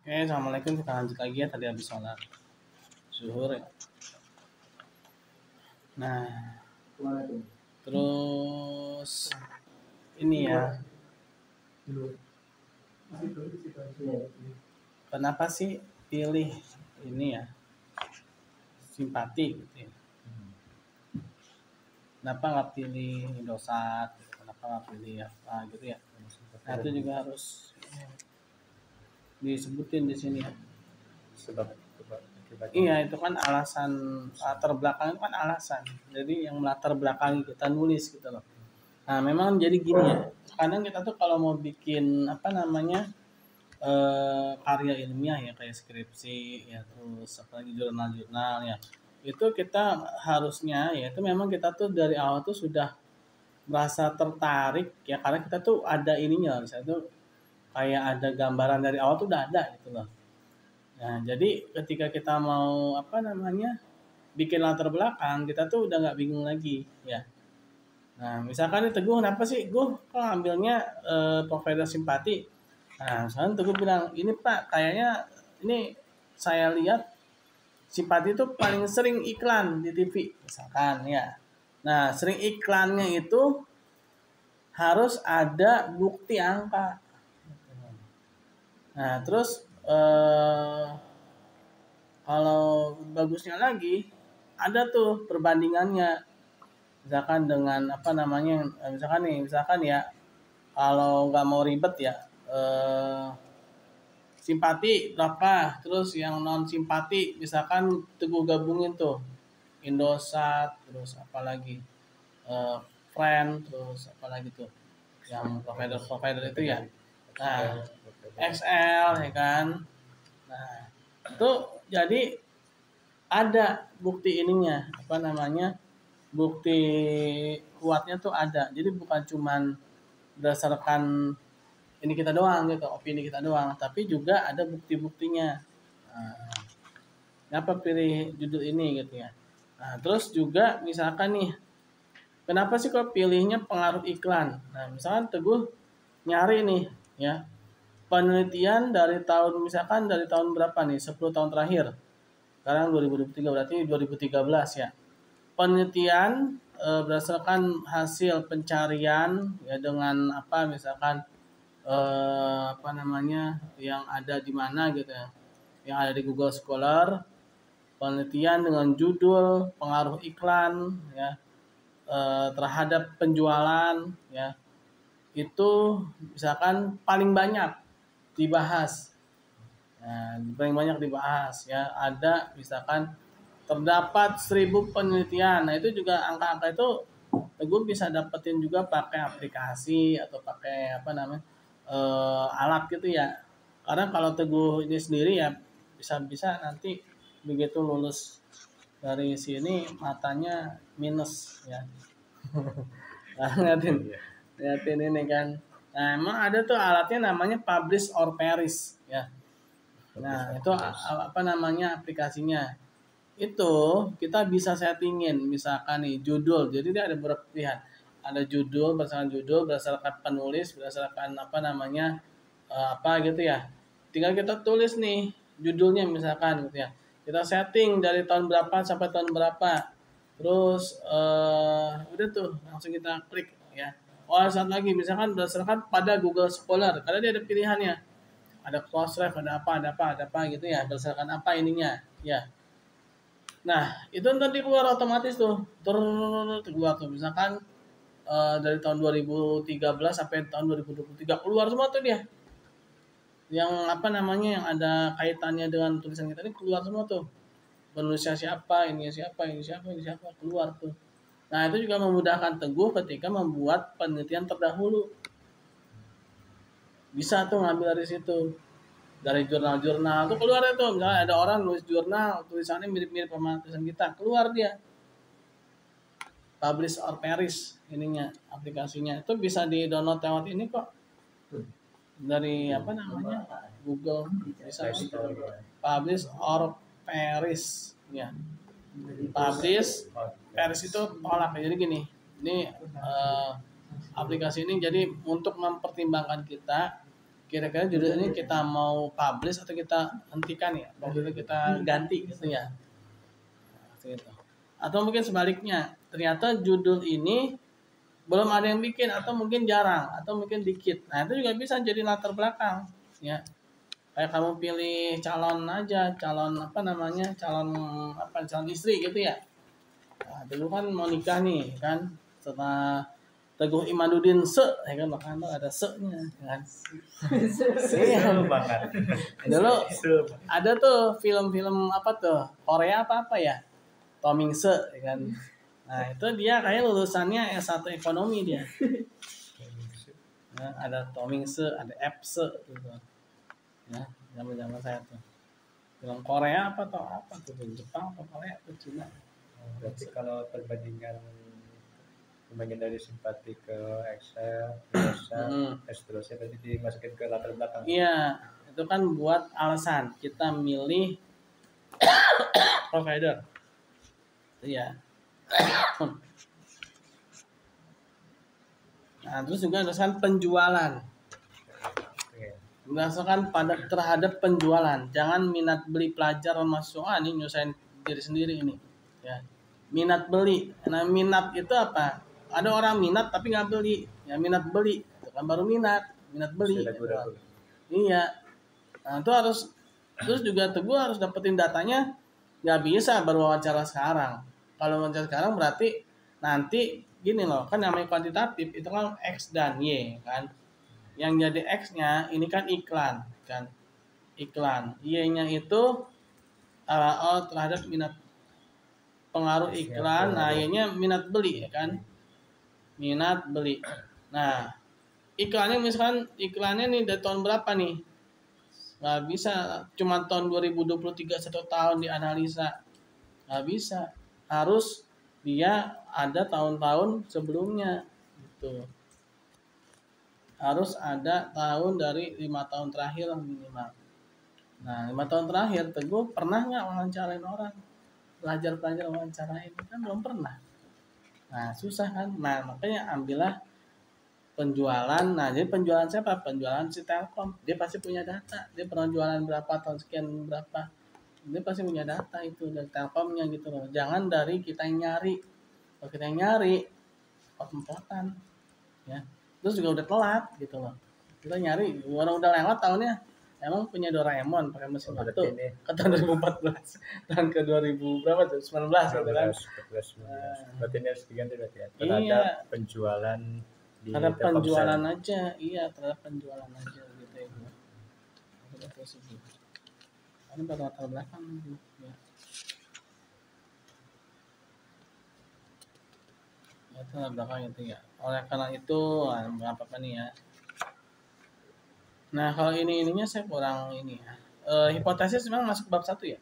Oke, assalamualaikum. Kita lanjut lagi ya. Tadi habis sholat zuhur ya. Nah, terus ini ya. Kenapa sih pilih ini ya? Simpati gitu ya. Kenapa nggak pilih Indosat? Kenapa nggak pilih apa gitu ya? Nah, itu juga harus disebutin di sini ya. Sebab Iya, itu kan alasan, latar belakang itu kan alasan. Jadi yang melatar belakangi kita nulis gitu loh. Nah, memang jadi gini ya. Kadang kita tuh kalau mau bikin apa namanya karya ilmiah ya kayak skripsi ya, terus apalagi jurnal-jurnal ya, itu kita harusnya ya itu memang kita tuh dari awal tuh sudah merasa tertarik ya, karena kita tuh ada ininya, misalnya tuh kayak ada gambaran dari awal tuh udah ada gitu loh. Nah, jadi ketika kita mau apa namanya bikin latar belakang, kita tuh udah nggak bingung lagi ya. Nah, misalkan nih Teguh, kenapa sih Gue kok ambilnya provider simpati? Nah, misalkan Teguh bilang, ini Pak, kayaknya ini saya lihat simpati itu paling sering iklan di TV, misalkan ya. Nah, sering iklannya itu harus ada bukti angka. Nah, terus kalau bagusnya lagi, ada tuh perbandingannya. Misalkan dengan apa namanya, misalkan ya, kalau nggak mau ribet ya, simpati berapa, terus yang non simpati misalkan Teguh gabungin tuh, Indosat, terus apalagi Friend, terus apalagi tuh yang provider itu ya. Nah, XL ya kan. Nah, itu jadi ada bukti ininya, apa namanya, bukti kuatnya tuh ada. Jadi bukan cuman berdasarkan ini kita doang gitu, opini kita doang, tapi juga ada bukti-buktinya. Nah, kenapa pilih judul ini gitu ya. Nah, terus juga misalkan nih, kenapa sih kok pilihnya pengaruh iklan? Nah, misalkan Teguh nyari nih ya, penelitian dari tahun, misalkan dari tahun berapa nih, 10 tahun terakhir. Sekarang 2023, berarti 2013 ya. Penelitian berdasarkan hasil pencarian ya, dengan apa misalkan apa namanya yang ada di mana gitu ya, yang ada di Google Scholar, penelitian dengan judul pengaruh iklan ya terhadap penjualan ya, itu misalkan paling banyak dibahas. Nah, paling banyak dibahas ya, ada misalkan terdapat 1000 penelitian. Nah, itu juga angka-angka itu gue bisa dapetin juga pakai aplikasi atau pakai apa namanya alat gitu ya. Karena kalau Teguh ini sendiri ya, bisa-bisa nanti begitu lulus dari sini matanya minus ya. Nah, liatin ini kan. Nah, emang ada tuh alatnya namanya Publish or Perish ya. Nah, itu apa namanya aplikasinya. Itu kita bisa settingin misalkan nih judul. Jadi dia ada beberapa pilihan. Ada judul berdasarkan penulis, berdasarkan apa namanya apa gitu ya. Tinggal kita tulis nih judulnya misalkan gitu ya. Kita setting dari tahun berapa sampai tahun berapa. Terus udah tuh langsung kita klik ya. Oh, satu lagi misalkan berdasarkan pada Google Scholar, karena dia ada pilihannya. Ada Crossref, ada apa gitu ya. Berdasarkan apa ininya ya. Nah, itu nanti keluar otomatis tuh. Keluar tuh. Misalkan dari tahun 2013 sampai tahun 2023 keluar semua tuh dia. Yang apa namanya yang ada kaitannya dengan tulisan kita ini keluar semua tuh. Penulisnya siapa, ini siapa, ini siapa, ini siapa, keluar tuh. Nah, itu juga memudahkan Teguh ketika membuat penelitian terdahulu. Bisa tuh ngambil dari situ. Dari jurnal-jurnal tuh keluar itu, misalnya ada orang nulis jurnal tulisannya mirip-mirip sama tulisan kita, keluar dia. Publish or Perish ininya aplikasinya itu bisa di download lewat ini kok, dari apa namanya Google, bisa Publish or Perish ya. Publish Perish itu tolak. Jadi gini, ini aplikasi ini jadi untuk mempertimbangkan kita kira-kira judul ini kita mau publish atau kita hentikan ya, waktu itu kita ganti gitu ya. Gitu. Atau mungkin sebaliknya, ternyata judul ini belum ada yang bikin atau mungkin jarang atau mungkin dikit. Nah, itu juga bisa jadi latar belakang ya. Kayak kamu pilih calon aja, calon apa namanya? Calon istri gitu ya. Nah, dulu kan mau nikah nih kan, setelah Teguh Imaduddin ya kan, bahkan ada se-nya kan. Iya banget. Dulu ada tuh film-film apa tuh? Korea apa ya? Tomingse ya kan. Nah, itu dia kayak lulusannya S1 ekonomi dia. Nah, ada Tomingse, ada Epse gitu. Ya, zaman-zaman saya tuh. Film Korea apa tuh? Jepang atau Korea atau Cina? Berarti kalau perbandingan dari simpati ke Excel, Indosa, seterusnya berarti dimasukin ke latar belakang. Iya, itu kan buat alasan kita milih provider. Iya. Nah, terus juga berdasarkan penjualan. Berdasarkan pada terhadap penjualan. Jangan minat beli pelajar masuk ini nyusahin diri sendiri ini. Ya. Minat beli. Nah, minat itu apa? Ada orang minat tapi nggak beli. Ya minat beli. Itu kan baru minat beli. Gitu. Iya. Nah, itu harus terus juga Teguh harus dapetin datanya. Nggak bisa baru wawancara sekarang. Kalau wawancara sekarang berarti nanti gini loh, kan namanya kuantitatif itu kan X dan Y kan. Yang jadi X-nya ini kan iklan kan. Iklan. Y-nya itu terhadap minat pengaruh iklan. Nah, Y-nya minat beli ya kan. Minat beli. Nah, iklannya misalkan iklannya nih dari tahun berapa nih? Nggak bisa cuma tahun 2023 1 tahun dianalisa. Nggak bisa. Harus dia ada tahun-tahun sebelumnya gitu. Harus ada tahun dari 5 tahun terakhir minimal. Nah, 5 tahun terakhir Teguh pernah nggak wawancarain orang? Pelajar-pelajar wawancarain kan belum pernah. Nah, susah kan? Nah, makanya ambillah penjualan. Nah, jadi penjualan siapa? Penjualan si Telkom. Dia pasti punya data. Dia pernah jualan berapa tahun sekian berapa. Dia pasti punya data itu dari Telkomnya gitu loh. Jangan dari kita yang nyari. Kalau kita yang nyari, pot-potan. Ya. Terus juga udah telat gitu loh. Kita nyari, orang udah lewat tahunnya. Emang punya Doraemon pakai mesin waktu ke tahun 2014 dan ke 2000 berapa tuh 19 gitu kan. 19. Berarti ini harus diganti berarti ya. Terhadap penjualan di terhadap penjualan aja, iya terhadap penjualan aja gitu ya. Ini baru latar belakang ya. Itu latar belakang itu ya. Oleh karena itu, apa nih ya. Nah, kalau ininya saya kurang ini ya. Hipotesis memang masuk bab 1 ya?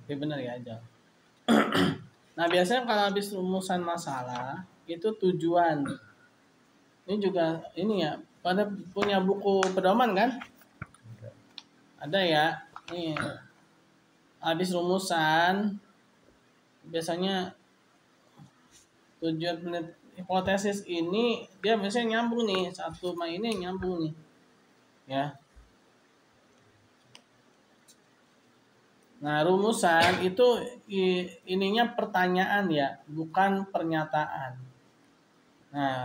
Oke, benar ya aja. Nah, biasanya kalau habis rumusan masalah itu tujuan. Ini juga ini ya, pada punya buku pedoman kan? Ada ya. Nih. Habis rumusan biasanya tujuan hipotesis ini dia biasanya nyambung nih, satu sama ini nyambung nih. Ya. Nah, rumusan itu ininya pertanyaan ya, bukan pernyataan. Nah,